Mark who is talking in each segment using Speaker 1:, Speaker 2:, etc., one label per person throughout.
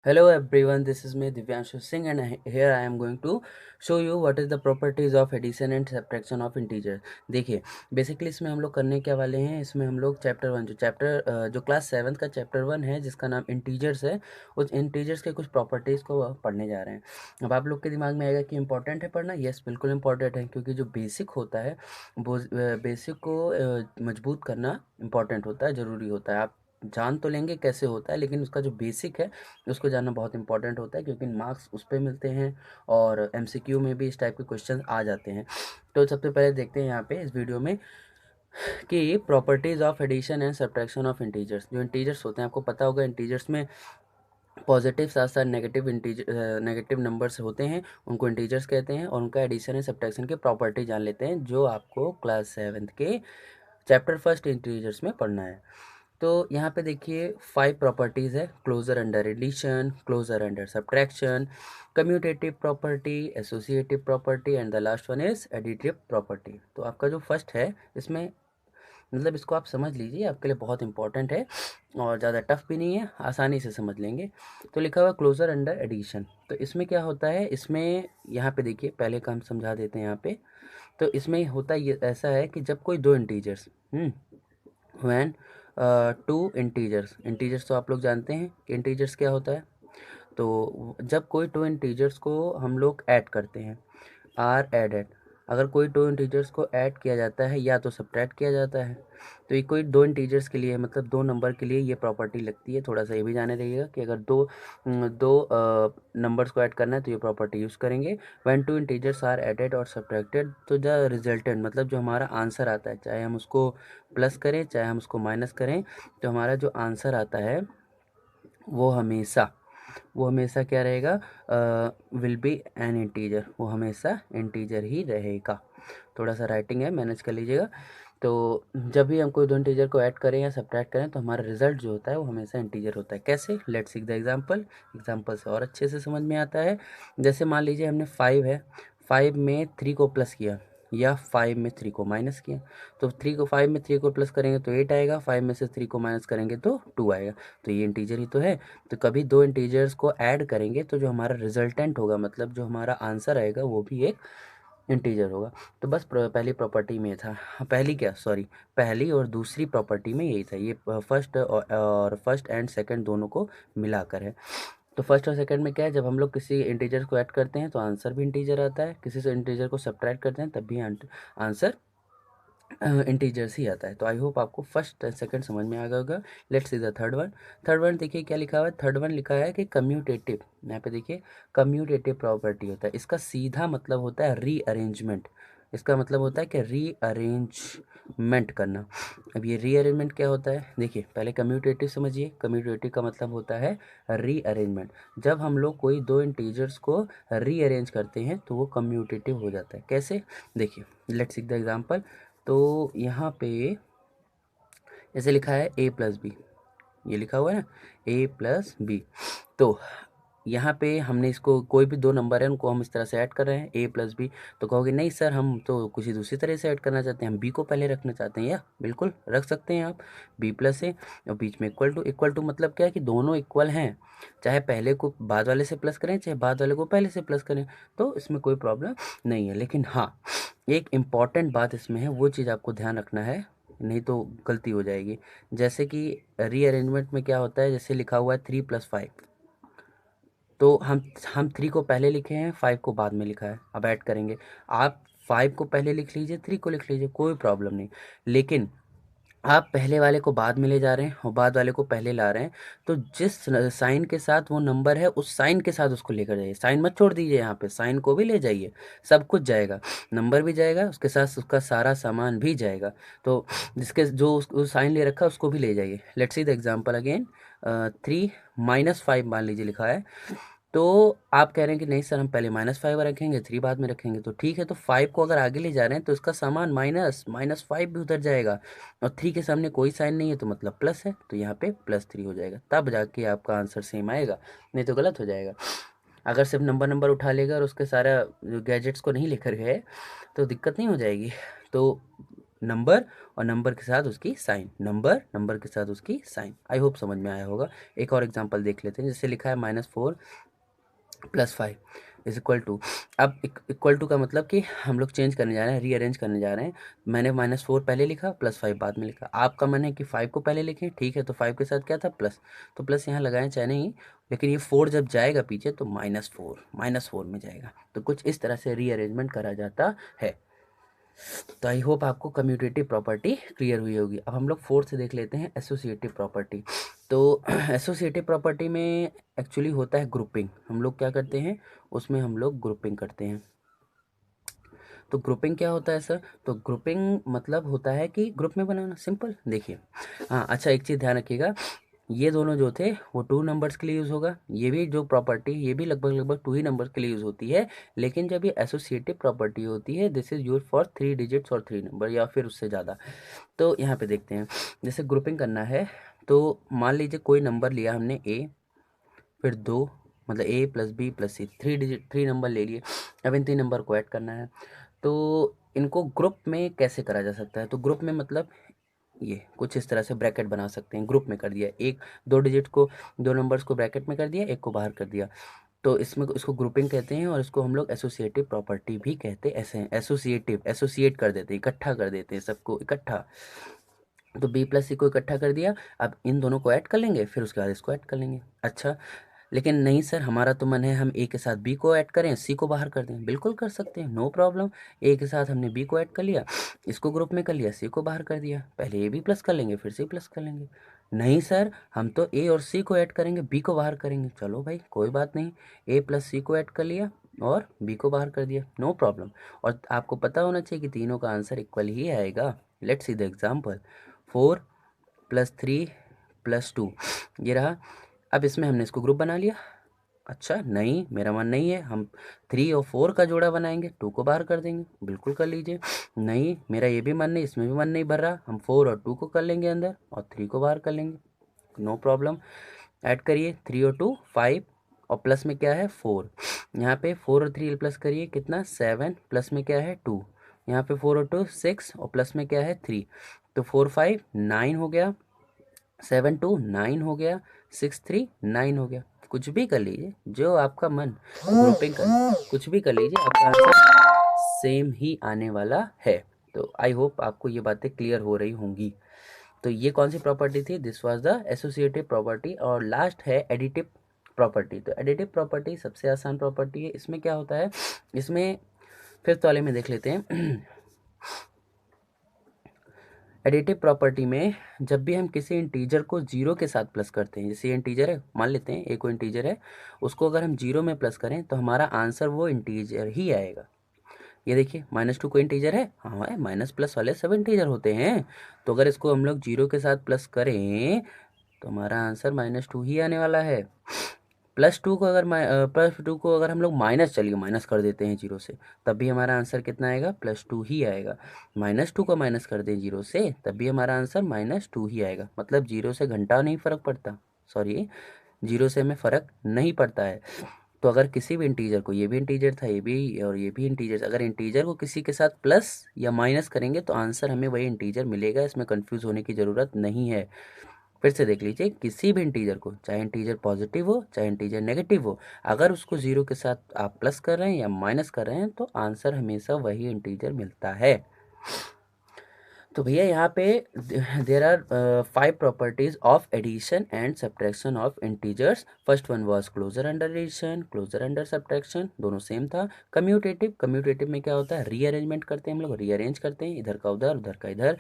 Speaker 1: Hello everyone, this is me Divyanshu Singh and here I am going to show you what is the properties of addition and subtraction of integer। देखिए basically इसमें हम लोग करने क्या वाले हैं। इसमें हम लोग जो क्लास 7th का चैप्टर 1 है जिसका नाम इंटीजर्स है, उस इंटीजर्स के कुछ प्रॉपर्टीज़ को पढ़ने जा रहे हैं। अब आप लोग के दिमाग में आएगा कि इंपॉर्टेंट है पढ़ना। यस, बिल्कुल इंपॉर्टेंट है, क्योंकि जो बेसिक होता है वो बेसिक को मजबूत करना इंपॉर्टेंट होता है, ज़रूरी होता है। आप जान तो लेंगे कैसे होता है, लेकिन उसका जो बेसिक है उसको जानना बहुत इंपॉर्टेंट होता है, क्योंकि मार्क्स उस पे मिलते हैं और एमसीक्यू में भी इस टाइप के क्वेश्चन आ जाते हैं। तो सबसे पहले देखते हैं यहाँ पे इस वीडियो में कि properties of addition and subtraction of integers. जो इंटीजर्स होते हैं, आपको पता होगा इंटीजर्स में पॉजिटिव साथ साथ नेगेटिव नंबर्स होते हैं, उनको इंटीजर्स कहते हैं। और उनका एडिशन एंड सब्ट्रैक्शन के प्रॉपर्टी जान लेते हैं, जो आपको क्लास 7th के चैप्टर फर्स्ट इंटीजर्स में पढ़ना है। तो यहाँ पे देखिए 5 प्रॉपर्टीज़ है: closure under addition, closure under subtraction, commutative property, associative property and the last one is additive property. तो आपका जो फर्स्ट है इसमें मतलब इसको आप समझ लीजिए, आपके लिए बहुत इंपॉर्टेंट है और ज़्यादा टफ भी नहीं है, आसानी से समझ लेंगे। तो लिखा हुआ क्लोजर अंडर एडिशन। तो इसमें क्या होता है, इसमें यहाँ पे देखिए पहले का हम समझा देते हैं यहाँ पे। तो इसमें होता ये ऐसा है कि जब कोई दो इंटीजर्स व्हेन टू इंटीजर्स तो आप लोग जानते हैं कि इंटीजर्स क्या होता है। तो जब कोई टू इंटीजर्स को हम लोग ऐड करते हैं, आर एडेड, अगर कोई टू इंटीजर्स को ऐड किया जाता है या तो सब्ट्रैक्ट किया जाता है। तो ये कोई दो इंटीजर्स के लिए, मतलब दो नंबर के लिए ये प्रॉपर्टी लगती है। थोड़ा सा ये भी जाने रहिएगा कि अगर दो नंबर्स को ऐड करना है तो ये प्रॉपर्टी यूज़ करेंगे। When two integers are added और सब्ट्रैक्टेड, तो द रिजल्टेंट मतलब जो हमारा आंसर आता है, चाहे हम उसको प्लस करें चाहे हम उसको माइनस करें, तो हमारा जो आंसर आता है वो हमेशा क्या रहेगा, विल बी एन इंटीजर, वो हमेशा इंटीजर ही रहेगा। थोड़ा सा राइटिंग है, मैनेज कर लीजिएगा। तो जब भी हम कोई दो इंटीजर को ऐड करें या सब्ट्रैक्ट करें तो हमारा रिजल्ट जो होता है वो हमेशा इंटीजर होता है। कैसे? लेट्स सीक द एग्जाम्पल से और अच्छे से समझ में आता है। जैसे मान लीजिए हमने 5 है, 5 में 3 को प्लस किया या 5 में 3 को माइनस किया। तो 5 में 3 को प्लस करेंगे तो 8 आएगा, 5 में से 3 को माइनस करेंगे तो 2 आएगा। तो ये इंटीजर ही तो है। तो कभी दो इंटीजर्स को ऐड करेंगे तो जो हमारा रिजल्टेंट होगा, मतलब जो हमारा आंसर आएगा, वो भी एक इंटीजर होगा। तो बस पहली प्रॉपर्टी में था, पहली और दूसरी प्रॉपर्टी में यही था। ये फर्स्ट एंड सेकंड दोनों को मिलाकर है। तो फर्स्ट और सेकंड में क्या है, जब हम लोग किसी इंटीजर को ऐड करते हैं तो आंसर भी इंटीजर आता है, किसी से इंटीजर को सब्ट्रैक्ट करते हैं तब भी आंसर इंटीजर्स ही आता है। तो आई होप आपको फर्स्ट एंड सेकंड समझ में आ गया होगा। Let's see the third one देखिए क्या लिखा हुआ है। थर्ड वन लिखा है कि कम्यूटेटिव, यहाँ पे देखिए कम्यूटेटिव प्रॉपर्टी होता है। इसका सीधा मतलब होता है रीअरेंजमेंट। इसका मतलब होता है कि रीअरेंजमेंट करना। अब ये रीअरेंजमेंट क्या होता है, देखिए पहले कम्यूटेटिव समझिए। कम्यूटेटिव का मतलब होता है रीअरेंजमेंट। जब हम लोग कोई दो इंटीजर्स को रीअरेंज करते हैं तो वो कम्यूटेटिव हो जाता है। कैसे? देखिए लेट्स सी द एग्जांपल। तो यहाँ पे ऐसे लिखा है a प्लस बी, ये लिखा हुआ है ना, a प्लस बी। तो यहाँ पे हमने इसको कोई भी दो नंबर है उनको हम इस तरह से ऐड कर रहे हैं, a प्लस बी। तो कहोगे नहीं सर, हम तो कुछ दूसरी तरह से ऐड करना चाहते हैं, हम b को पहले रखना चाहते हैं। या बिल्कुल रख सकते हैं आप, b प्लस है और बीच में इक्वल टू मतलब क्या है कि दोनों इक्वल हैं। चाहे पहले को बाद वाले से प्लस करें चाहे बाद वाले को पहले से प्लस करें, तो इसमें कोई प्रॉब्लम नहीं है। लेकिन हाँ, एक इम्पॉर्टेंट बात इसमें है, वो चीज़ आपको ध्यान रखना है, नहीं तो गलती हो जाएगी। जैसे कि रीअरेंजमेंट में क्या होता है, जैसे लिखा हुआ है 3+5, तो हम 3 को पहले लिखे हैं, 5 को बाद में लिखा है। अब ऐड करेंगे, आप 5 को पहले लिख लीजिए, 3 को लिख लीजिए, कोई प्रॉब्लम नहीं। लेकिन आप पहले वाले को बाद में ले जा रहे हैं और बाद वाले को पहले ला रहे हैं, तो जिस साइन के साथ वो नंबर है उस साइन के साथ उसको लेकर जाइए। साइन मत छोड़ दीजिए, यहाँ पे साइन को भी ले जाइए, सब कुछ जाएगा, नंबर भी जाएगा, उसके साथ उसका सारा सामान भी जाएगा। तो जिसके जो उस साइन ले रखा है उसको भी ले जाइए। Let's see the example again. 3-5 मान लीजिए लिखा है। तो आप कह रहे हैं कि नहीं सर, हम पहले -5 रखेंगे, 3 बाद में रखेंगे। तो ठीक है, तो 5 को अगर आगे ले जा रहे हैं तो इसका सामान -5 भी उधर जाएगा, और 3 के सामने कोई साइन नहीं है तो मतलब प्लस है, तो यहाँ पे +3 हो जाएगा, तब जाके आपका आंसर सेम आएगा, नहीं तो गलत हो जाएगा। अगर सिर्फ नंबर नंबर उठा लेगा और उसके सारा गैजेट्स को नहीं लेकर गए तो दिक्कत नहीं हो जाएगी। तो नंबर और नंबर के साथ उसकी साइन, नंबर नंबर के साथ उसकी साइन। आई होप समझ में आया होगा। एक और एग्जांपल देख लेते हैं, जैसे लिखा है -4 + 5 इज इक्वल टू। अब इक्वल टू का मतलब कि हम लोग चेंज करने जा रहे हैं, रीअरेंज करने जा रहे हैं। मैंने -4 पहले लिखा, +5 बाद में लिखा। आपका मन है कि 5 को पहले लिखें, ठीक है, तो 5 के साथ क्या था, प्लस, तो प्लस यहाँ लगाएं चाहे नहीं, लेकिन ये 4 जब जाएगा पीछे तो -4 में जाएगा। तो कुछ इस तरह से रीअरेंजमेंट करा जाता है। तो आई होप आपको कम्यूटेटिव प्रॉपर्टी क्लियर हुई होगी। अब हम लोग फोर्थ से देख लेते हैं, एसोसिएटिव प्रॉपर्टी। तो एसोसिएटिव प्रॉपर्टी में एक्चुअली होता है ग्रुपिंग। हम लोग क्या करते हैं, उसमें हम लोग ग्रुपिंग करते हैं। तो ग्रुपिंग क्या होता है सर? तो ग्रुपिंग मतलब होता है कि ग्रुप में बनाना, सिंपल। देखिए, हाँ अच्छा, एक चीज़ ध्यान रखिएगा, ये दोनों जो थे वो 2 नंबर्स के लिए यूज़ होगा। ये भी जो प्रॉपर्टी, ये भी लगभग लगभग 2 ही नंबर्स के लिए यूज़ होती है। लेकिन जब ये एसोसिएटिव प्रॉपर्टी होती है, this is use for 3 digits और 3 नंबर या फिर उससे ज़्यादा। तो यहाँ पे देखते हैं, जैसे ग्रुपिंग करना है तो मान लीजिए कोई नंबर लिया हमने ए, फिर 2, मतलब ए प्लस बी प्लस सी, 3 डिजिट 3 नंबर ले लिए। अब इन 3 नंबर को ऐड करना है। तो इनको ग्रुप में कैसे करा जा सकता है? तो ग्रुप में मतलब ये कुछ इस तरह से ब्रैकेट बना सकते हैं। ग्रुप में कर दिया, एक 2 डिजिट को, 2 नंबर्स को ब्रैकेट में कर दिया, एक को बाहर कर दिया। तो इसमें इसको ग्रुपिंग कहते हैं और इसको हम लोग एसोसिएटिव प्रॉपर्टी भी कहते हैं। ऐसे हैं एसोसिएटिव, एसोसिएट कर देते हैं, इकट्ठा कर देते हैं सबको इकट्ठा। तो बी प्लस सी को इकट्ठा कर दिया। अब इन दोनों को ऐड कर लेंगे, फिर उसके बाद इसको ऐड कर लेंगे। अच्छा, लेकिन नहीं सर, हमारा तो मन है हम ए के साथ बी को ऐड करें, सी को बाहर कर दें। बिल्कुल कर सकते हैं, नो प्रॉब्लम। ए के साथ हमने बी को ऐड कर लिया, इसको ग्रुप में कर लिया, सी को बाहर कर दिया। पहले ए बी प्लस कर लेंगे, फिर सी प्लस कर लेंगे। नहीं सर, हम तो ए और सी को ऐड करेंगे, बी को बाहर करेंगे। चलो भाई, कोई बात नहीं, ए प्लस सी को ऐड कर लिया और बी को बाहर कर दिया, नो प्रॉब्लम। और आपको पता होना चाहिए कि तीनों का आंसर इक्वल ही आएगा। Let's see the example. 4 + 3 + 2 ये रहा। अब इसमें हमने इसको ग्रुप बना लिया। अच्छा नहीं, मेरा मन नहीं है, हम 3 और 4 का जोड़ा बनाएंगे, 2 को बाहर कर देंगे। बिल्कुल कर लीजिए। नहीं, मेरा ये भी मन नहीं, इसमें भी मन नहीं भर रहा, हम 4 और 2 को कर लेंगे अंदर और 3 को बाहर कर लेंगे, नो प्रॉब्लम। ऐड करिए 3 और 2 5 और प्लस में क्या है 4। यहाँ पे 4 और 3 प्लस करिए, कितना 7, प्लस में क्या है 2। यहाँ पे 4 और 2 6 और प्लस में क्या है 3। तो 4 5 9 हो गया, 7 2 9 हो गया, 6 3 9 हो गया। कुछ भी कर लीजिए, जो आपका मन, ग्रुपिंग कर कुछ भी कर लीजिए, आपका आंसर सेम ही आने वाला है। तो आई होप आपको ये बातें क्लियर हो रही होंगी। तो ये कौन सी प्रॉपर्टी थी? This was the associative property. और लास्ट है एडिटिव प्रॉपर्टी। तो एडिटिव प्रॉपर्टी सबसे आसान प्रॉपर्टी है। इसमें क्या होता है, इसमें फिफ्थ वाले में देख लेते हैं। एडिटिव प्रॉपर्टी में जब भी हम किसी इंटीजर को 0 के साथ प्लस करते हैं, जैसे ये इंटीजर है, मान लेते हैं ए को इंटीजर है, उसको अगर हम 0 में प्लस करें तो हमारा आंसर वो इंटीजर ही आएगा। ये देखिए, -2 को इंटीजर है, हाँ है, माइनस प्लस वाले सब इंटीजर होते हैं। तो अगर इसको हम लोग 0 के साथ प्लस करें तो हमारा आंसर -2 ही आने वाला है। +2 को अगर हम लोग माइनस, चलिए माइनस कर देते हैं 0 से, तब भी हमारा आंसर कितना आएगा? +2 ही आएगा। -2 को माइनस कर दें 0 से, तब भी हमारा आंसर -2 ही आएगा। मतलब 0 से घंटा नहीं फ़र्क पड़ता, सॉरी 0 से हमें फ़र्क नहीं पड़ता है। तो अगर किसी भी इंटीजर को, ये भी इंटीजर था, ये भी और ये भी इंटीजर, अगर इंटीजर को किसी के साथ प्लस या माइनस करेंगे तो आंसर हमें वही इंटीजर मिलेगा। इसमें कंफ्यूज होने की ज़रूरत नहीं है। फिर से देख लीजिए, किसी भी इंटीजर को, चाहे इंटीजर पॉजिटिव हो चाहे इंटीजर नेगेटिव हो, अगर उसको 0 के साथ आप प्लस कर रहे हैं या माइनस कर रहे हैं तो आंसर हमेशा वही इंटीजर मिलता है। तो भैया यहाँ पे there are 5 properties of addition and subtraction of integers. First one was closure under addition, closure under subtraction, दोनों सेम था। कम्यूटेटिव, कम्यूटेटिव में क्या होता है? रीअरेंजमेंट करते हैं हम लोग, रीअरेंज करते हैं, इधर का उधर का इधर।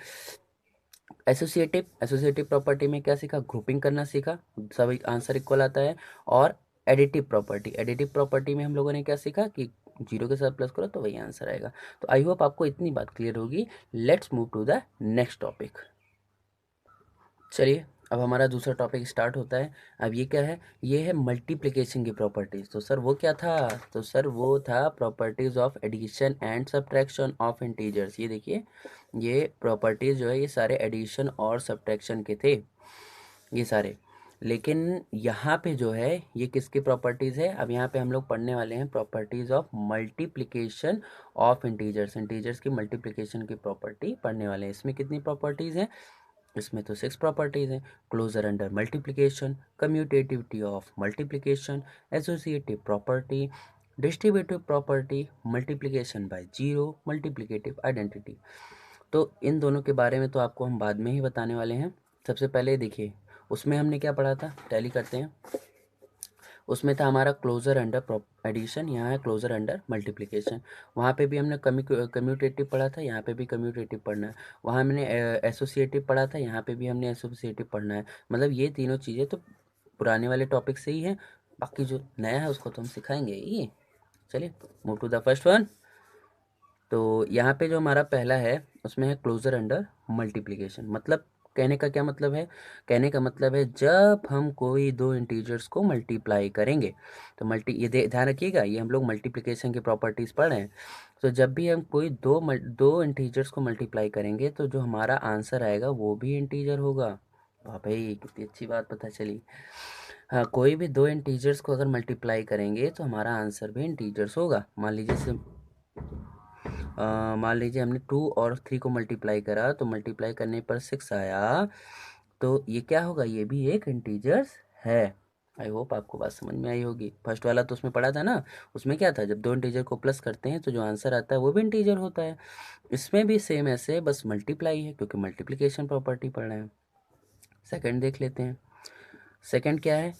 Speaker 1: एसोसिएटिव, एसोसिएटिव प्रॉपर्टी में क्या सीखा? ग्रुपिंग करना सीखा, सभी आंसर इक्वल आता है। और एडिटिव प्रॉपर्टी, एडिटिव प्रॉपर्टी में हम लोगों ने क्या सीखा कि 0 के साथ प्लस करो तो वही आंसर आएगा। तो आई होप आपको इतनी बात क्लियर होगी। Let's move to the next topic. चलिए, अब हमारा दूसरा टॉपिक स्टार्ट होता है। अब ये क्या है? ये है मल्टीप्लिकेशन की प्रॉपर्टीज। तो सर वो क्या था? तो सर वो था properties of addition and subtraction of integers. ये देखिए, ये प्रॉपर्टीज जो है ये सारे एडिशन और सब्ट्रैक्शन के थे, ये सारे। लेकिन यहाँ पे जो है ये किसकी प्रॉपर्टीज़ है, अब यहाँ पे हम लोग पढ़ने वाले हैं properties of multiplication of integers. Integers की मल्टीप्लिकेशन की प्रॉपर्टी पढ़ने वाले हैं। इसमें कितनी प्रॉपर्टीज़ हैं, इसमें तो 6 प्रॉपर्टीज़ हैं। Closure under multiplication, commutativity of multiplication, associative property, distributive property, multiplication by zero, multiplicative identity. तो इन दोनों के बारे में तो आपको हम बाद में ही बताने वाले हैं। सबसे पहले देखिए उसमें हमने क्या पढ़ा था, टैली करते हैं। उसमें था हमारा क्लोजर अंडर एडिशन, यहाँ है क्लोजर अंडर मल्टीप्लिकेशन। वहाँ पे भी हमने कम्यूटेटिव पढ़ा था, यहाँ पे भी कम्यूटेटिव पढ़ना है। वहाँ हमने एसोसिएटिव पढ़ा था, यहाँ पे भी हमने एसोसिएटिव पढ़ना है। मतलब ये तीनों चीज़ें तो पुराने वाले टॉपिक से ही हैं, बाकी जो नया है उसको तो हम सिखाएंगे ही। चलिए move to the first one. तो यहाँ पे जो हमारा पहला है उसमें है क्लोजर अंडर मल्टीप्लिकेशन। मतलब कहने का क्या मतलब है, कहने का मतलब है जब हम कोई दो इंटीजर्स को मल्टीप्लाई करेंगे तो ये ध्यान रखिएगा, ये हम लोग मल्टीप्लिकेशन की प्रॉपर्टीज़ पढ़ रहे हैं। तो जब भी हम कोई दो इंटीजर्स को मल्टीप्लाई करेंगे तो जो हमारा आंसर आएगा वो भी इंटीजर होगा। वाह भाई कितनी अच्छी बात पता चली। हाँ, कोई भी दो इंटीजर्स को अगर मल्टीप्लाई करेंगे तो हमारा आंसर भी इंटीजर्स होगा। मान लीजिए हमने 2 और 3 को मल्टीप्लाई करा तो मल्टीप्लाई करने पर 6 आया, तो ये क्या होगा, ये भी एक इंटीजर्स है। आई होप आपको बात समझ में आई होगी। फर्स्ट वाला तो उसमें पढ़ा था ना, उसमें क्या था, जब दो इंटीजर को प्लस करते हैं तो जो आंसर आता है वो भी इंटीजर होता है। इसमें भी सेम ऐसे, बस मल्टीप्लाई है क्योंकि मल्टीप्लिकेशन प्रॉपर्टी पढ़ रहे हैं। सेकंड देख लेते हैं। सेकंड क्या है,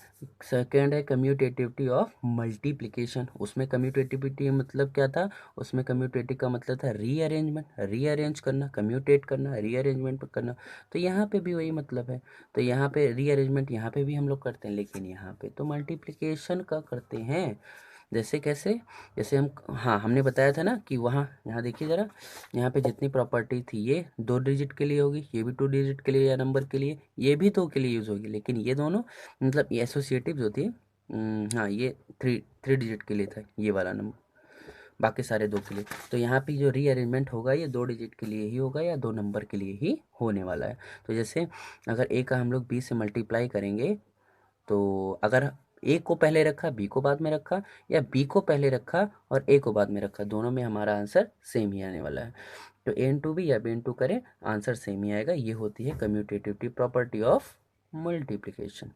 Speaker 1: सेकंड है कम्यूटेटिविटी ऑफ मल्टीप्लिकेशन। उसमें कम्यूटेटिविटी मतलब क्या था, उसमें कम्यूटेटिव का मतलब था रीअरेंजमेंट, रीअरेंज करना, कम्यूटेट करना, रीअरेंजमेंट करना। तो यहाँ पे भी वही मतलब है। तो यहाँ पे रीअरेंजमेंट यहाँ पे भी हम लोग करते हैं, लेकिन यहाँ पे तो मल्टीप्लिकेशन का करते हैं। जैसे कैसे, जैसे हम, हाँ हमने बताया था ना कि वहाँ, यहाँ देखिए ज़रा, यहाँ पे जितनी प्रॉपर्टी थी ये 2 डिजिट के लिए होगी, ये भी 2 डिजिट के लिए या नंबर के लिए, ये भी 2 के लिए यूज़ होगी, लेकिन ये दोनों मतलब ये एसोसिएटिव्स होती है। हाँ ये थ्री डिजिट के लिए था ये वाला नंबर, बाकी सारे 2 के लिए। तो यहाँ पे जो रीअरेंजमेंट होगा ये 2 डिजिट के लिए ही होगा या 2 नंबर के लिए ही होने वाला है। तो जैसे अगर ए का हम लोग बी से मल्टीप्लाई करेंगे, तो अगर ए को पहले रखा बी को बाद में रखा, या बी को पहले रखा और ए को बाद में रखा, दोनों में हमारा आंसर सेम ही आने वाला है। तो ए इंटू बी या बी इंटू करें आंसर सेम ही आएगा। ये होती है commutativity property of multiplication.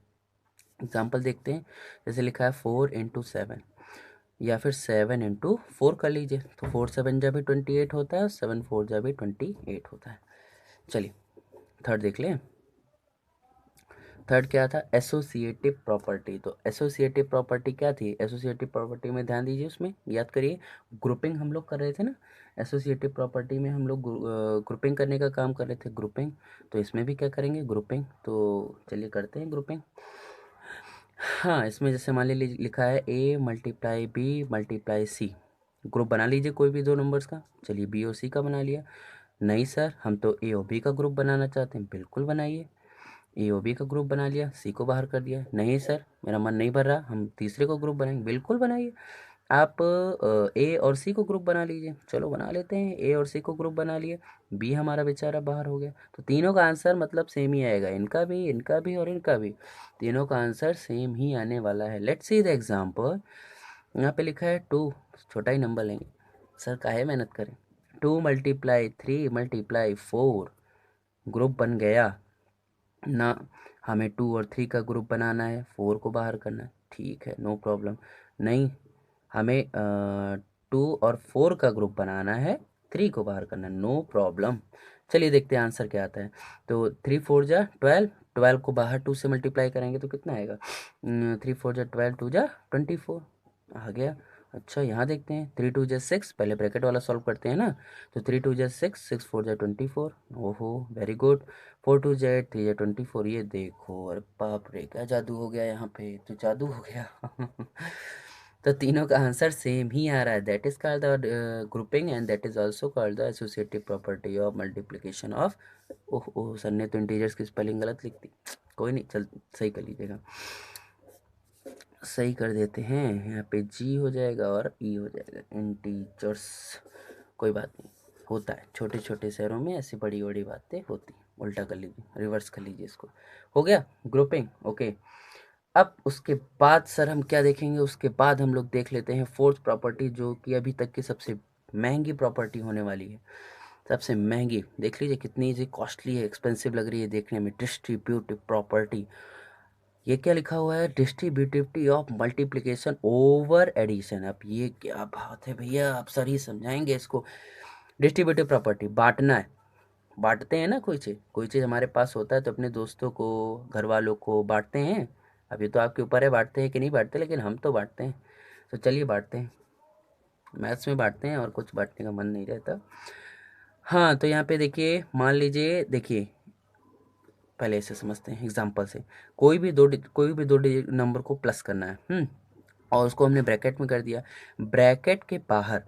Speaker 1: Example देखते हैं, जैसे लिखा है 4 × 7, या फिर 7 × 4 कर लीजिए, तो 4 × 7 जा भी 28 होता है और 7 × 4 जा भी 28 होता है। चलिए थर्ड देख लें। थर्ड क्या था, एसोसिएटिव प्रॉपर्टी। तो एसोसिएटिव प्रॉपर्टी क्या थी, एसोसिएटिव प्रॉपर्टी में ध्यान दीजिए, उसमें याद करिए ग्रुपिंग हम लोग कर रहे थे ना। एसोसिएटिव प्रॉपर्टी में हम लोग ग्रुपिंग करने का काम कर रहे थे, ग्रुपिंग। तो इसमें भी क्या करेंगे, ग्रुपिंग। तो चलिए करते हैं ग्रुपिंग। हाँ इसमें जैसे मान लीजिए लिखा है A × B × C, ग्रुप बना लीजिए कोई भी दो नंबर्स का। चलिए बी और सी का बना लिया। नहीं सर हम तो ए और बी का ग्रुप बनाना चाहते हैं, बिल्कुल बनाइए। ए और बी का ग्रुप बना लिया, सी को बाहर कर दिया। नहीं सर मेरा मन नहीं भर रहा, हम तीसरे को ग्रुप बनाएंगे, बिल्कुल बनाइए। आप ए और सी को ग्रुप बना लीजिए, चलो बना लेते हैं, ए और सी को ग्रुप बना लिए, बी हमारा बेचारा बाहर हो गया। तो तीनों का आंसर मतलब सेम ही आएगा, इनका भी और इनका भी, तीनों का आंसर सेम ही आने वाला है। Let's see the example. यहाँ पे लिखा है 2, छोटा ही नंबर लेंगे सर, काहे मेहनत करें। 2 × 3 × 4 ग्रुप बन गया ना। हमें 2 और 3 का ग्रुप बनाना है, 4 को बाहर करना है, ठीक है नो प्रॉब्लम। नहीं हमें 2 और 4 का ग्रुप बनाना है, 3 को बाहर करना है, नो प्रॉब्लम। चलिए देखते हैं आंसर क्या आता है। तो 3 × 4 = 12, 12 को बाहर 2 से मल्टीप्लाई करेंगे तो कितना आएगा, 3 × 4 = 12, 2 × 24 आ गया। अच्छा यहाँ देखते हैं, 3 × 2 = 6, पहले ब्रैकेट वाला सॉल्व करते हैं ना। तो 3 × 2 = 6, 6 × 4 = 24। ओहो वेरी गुड। 4 × 2 = 8, 3 × 24। ये देखो, अरे बाप रे क्या जादू हो गया, यहाँ पे तो जादू हो गया। तो तीनों का आंसर सेम ही आ रहा है, that is called the grouping and that is also called the associative property of multiplication of. Oh oh sir ने तो इंटीजर्स की स्पेलिंग गलत लिख दी, कोई नहीं, चल सही कर लीजिएगा, सही कर देते हैं। यहाँ पे जी हो जाएगा और ई हो जाएगा, इंटीजर्स। कोई बात नहीं, होता है, छोटे छोटे शहरों में ऐसी बड़ी बड़ी बातें होती हैं। उल्टा कर लीजिए, रिवर्स कर लीजिए इसको। हो गया ग्रुपिंग, ओके। अब उसके बाद सर हम क्या देखेंगे, उसके बाद हम लोग देख लेते हैं फोर्थ प्रॉपर्टी, जो कि अभी तक की सबसे महंगी प्रॉपर्टी होने वाली है। सबसे महंगी, देख लीजिए कितनी ये कॉस्टली है, एक्सपेंसिव लग रही है देखने में, डिस्ट्रीब्यूटिव प्रॉपर्टी। ये क्या लिखा हुआ है, distributivity of multiplication over addition. अब ये क्या बात है भैया, आप सर ही समझाएंगे इसको। डिस्ट्रीब्यूटिव प्रॉपर्टी, बांटना है, बांटते हैं ना, कोई चीज़ हमारे पास होता है तो अपने दोस्तों को, घर वालों को बांटते हैं। अभी तो आपके ऊपर है बांटते हैं कि नहीं बांटते, लेकिन हम तो बांटते हैं। तो चलिए बांटते हैं, मैथ्स में बांटते हैं और कुछ बांटने का मन नहीं रहता। हाँ, तो यहाँ पे देखिए, मान लीजिए, देखिए पहले ऐसे समझते हैं एग्जाम्पल से। कोई भी दो डिजिट नंबर को प्लस करना है, और उसको हमने ब्रैकेट में कर दिया। ब्रैकेट के बाहर,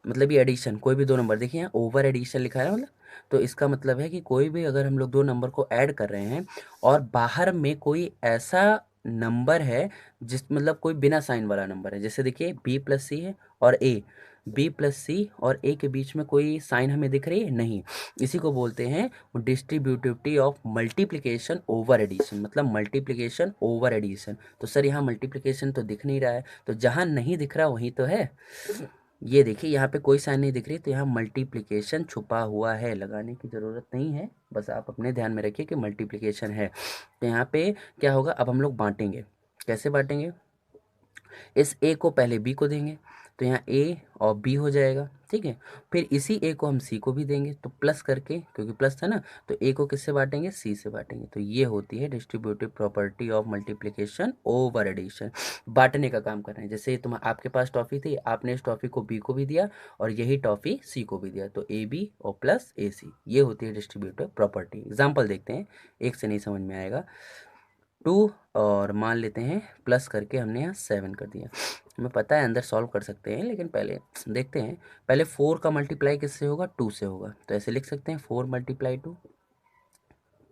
Speaker 1: मतलब ये एडिशन, कोई भी दो नंबर, देखिए यहाँ ओवर एडिशन लिखा है, मतलब तो इसका मतलब है कि कोई भी अगर हम लोग दो नंबर को ऐड कर रहे हैं और बाहर में कोई ऐसा नंबर है जिस, मतलब कोई बिना साइन वाला नंबर है, जैसे देखिए बी प्लस सी है और ए, बी प्लस सी और ए के बीच में कोई साइन हमें दिख रही है नहीं, इसी को बोलते हैं distributivity of multiplication over addition, मतलब मल्टीप्लिकेशन ओवर एडिशन। तो सर यहाँ मल्टीप्लिकेशन तो दिख नहीं रहा है, तो जहाँ नहीं दिख रहा वहीं तो है। ये देखिए यहाँ पे कोई साइन नहीं दिख रही, तो यहाँ मल्टीप्लिकेशन छुपा हुआ है, लगाने की ज़रूरत नहीं है, बस आप अपने ध्यान में रखिए कि मल्टीप्लिकेशन है। तो यहाँ पे क्या होगा, अब हम लोग बांटेंगे, कैसे बांटेंगे, इस ए को पहले बी को देंगे, तो यहाँ ए और बी हो जाएगा, ठीक है। फिर इसी ए को हम सी को भी देंगे, तो प्लस करके, क्योंकि प्लस था ना, तो ए को किससे बांटेंगे, सी से बांटेंगे। तो ये होती है distributive property of multiplication over addition. बांटने का काम कर रहे हैं, जैसे तुम, आपके पास टॉफ़ी थी, आपने इस टॉफ़ी को बी को भी दिया और यही टॉफ़ी सी को भी दिया, तो ए बी और प्लस ए सी, ये होती है डिस्ट्रीब्यूटिव प्रॉपर्टी। एग्जाम्पल देखते हैं, एक से नहीं समझ में आएगा। 2 और मान लेते हैं प्लस करके हमने यहाँ 7 कर दिया। हमें पता है अंदर सॉल्व कर सकते हैं, लेकिन पहले देखते हैं। पहले 4 का मल्टीप्लाई किससे होगा, 2 से होगा, तो ऐसे लिख सकते हैं 4 मल्टीप्लाई 2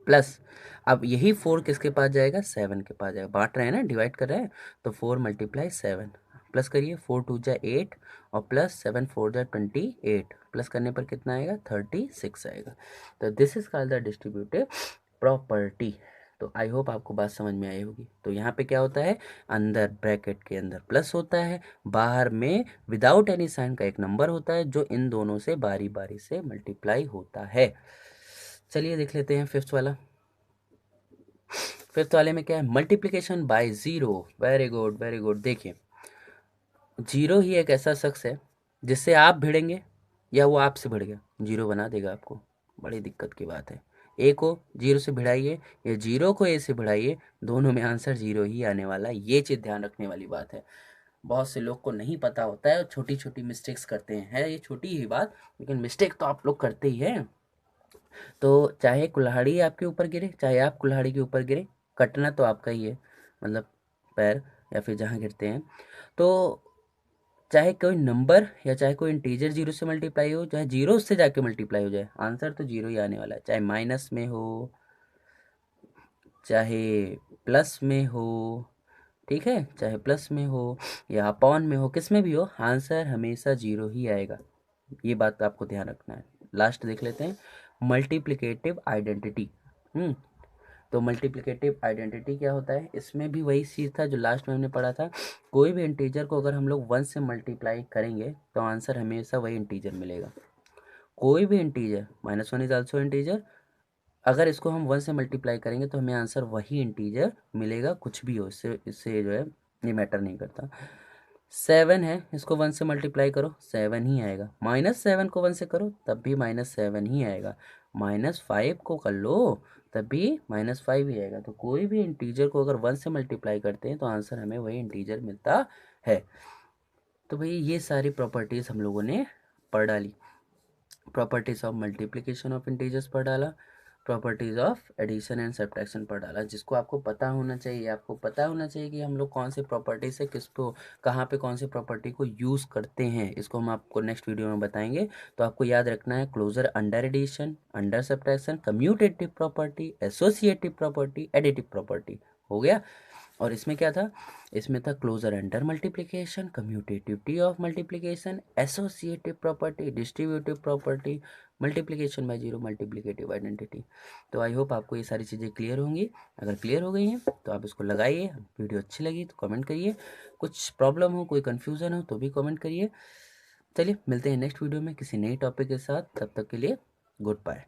Speaker 1: प्लस, अब यही 4 किसके पास जाएगा, 7 के पास जाएगा। बांट रहे हैं ना, डिवाइड कर रहे हैं, तो 4 मल्टीप्लाई 7 प्लस करिए, 4 2 जा 8 और प्लस 7 4 जा 28, प्लस करने पर कितना आएगा, 36 आएगा। तो this is called the distributive property. तो आई होप आपको बात समझ में आई होगी। तो यहाँ पे क्या होता है, अंदर ब्रैकेट के अंदर प्लस होता है, बाहर में विदाउट एनी साइन का एक नंबर होता है जो इन दोनों से बारी बारी से मल्टीप्लाई होता है। चलिए देख लेते हैं फिफ्थ वाला। फिफ्थ वाले में क्या है, multiplication by zero. Very good very good. देखिए, जीरो ही एक ऐसा शख्स है जिससे आप भिड़ेंगे या वो आपसे भिड़ गया, जीरो बना देगा आपको। बड़ी दिक्कत की बात है। ए को जीरो से भिड़ाइए या जीरो को ए से भिड़ाइए, दोनों में आंसर जीरो ही आने वाला है। ये चीज़ ध्यान रखने वाली बात है। बहुत से लोग को नहीं पता होता है और छोटी छोटी मिस्टेक्स करते हैं, है ये छोटी ही बात, लेकिन मिस्टेक तो आप लोग करते ही हैं। तो चाहे कुल्हाड़ी आपके ऊपर गिरे, चाहे आप कुल्हाड़ी के ऊपर गिरे, कटना तो आपका ही है, मतलब पैर या फिर जहाँ गिरते हैं। तो चाहे कोई नंबर या चाहे कोई इंटीजर जीरो से मल्टीप्लाई हो, चाहे जीरो से जाके मल्टीप्लाई हो जाए, आंसर तो जीरो ही आने वाला है। चाहे माइनस में हो, चाहे प्लस में हो, ठीक है, चाहे प्लस में हो या अपॉन में हो, किस में भी हो, आंसर हमेशा जीरो ही आएगा। ये बात आपको ध्यान रखना है। लास्ट देख लेते हैं, मल्टीप्लिकेटिव आइडेंटिटी। तो मल्टीप्लिकेटिव आइडेंटिटी क्या होता है, इसमें भी वही चीज़ था जो लास्ट में हमने पढ़ा था। कोई भी इंटीजर को अगर हम लोग 1 से मल्टीप्लाई करेंगे तो आंसर हमेशा वही इंटीजर मिलेगा। कोई भी इंटीजर, -1 इज आल्सो इंटीजर, अगर इसको हम 1 से मल्टीप्लाई करेंगे तो हमें आंसर वही इंटीजर मिलेगा, कुछ भी हो, इससे इससे जो है ये मैटर नहीं करता। 7 है, इसको 1 से मल्टीप्लाई करो 7 ही आएगा, -7 को 1 से करो तब भी -7 ही आएगा, -5 को कर लो तब भी -5 ही आएगा। तो कोई भी इंटीजर को अगर 1 से मल्टीप्लाई करते हैं तो आंसर हमें वही इंटीजर मिलता है। तो भाई ये सारी प्रॉपर्टीज़ हम लोगों ने पढ़ डाली। Properties of multiplication of integers पढ़ डाला, properties of addition and subtraction पढ़ डाला, जिसको आपको पता होना चाहिए। आपको पता होना चाहिए कि हम लोग कौन से प्रॉपर्टी से किसको, कहाँ पे कौन सी प्रॉपर्टी को यूज़ करते हैं, इसको हम आपको नेक्स्ट वीडियो में बताएंगे। तो आपको याद रखना है, closure under addition, under subtraction, commutative property, associative property, additive property. हो गया। और इसमें क्या था, इसमें था closure under multiplication, commutativity of multiplication, associative property, distributive property, multiplication by zero, multiplicative identity. तो आई होप आपको ये सारी चीज़ें क्लियर होंगी। अगर क्लियर हो गई हैं तो आप इसको लगाइए। वीडियो अच्छी लगी तो कमेंट करिए, कुछ प्रॉब्लम हो, कोई कन्फ्यूज़न हो तो भी कमेंट करिए। चलिए मिलते हैं नेक्स्ट वीडियो में किसी नई टॉपिक के साथ, तब तक के लिए गुड बाय।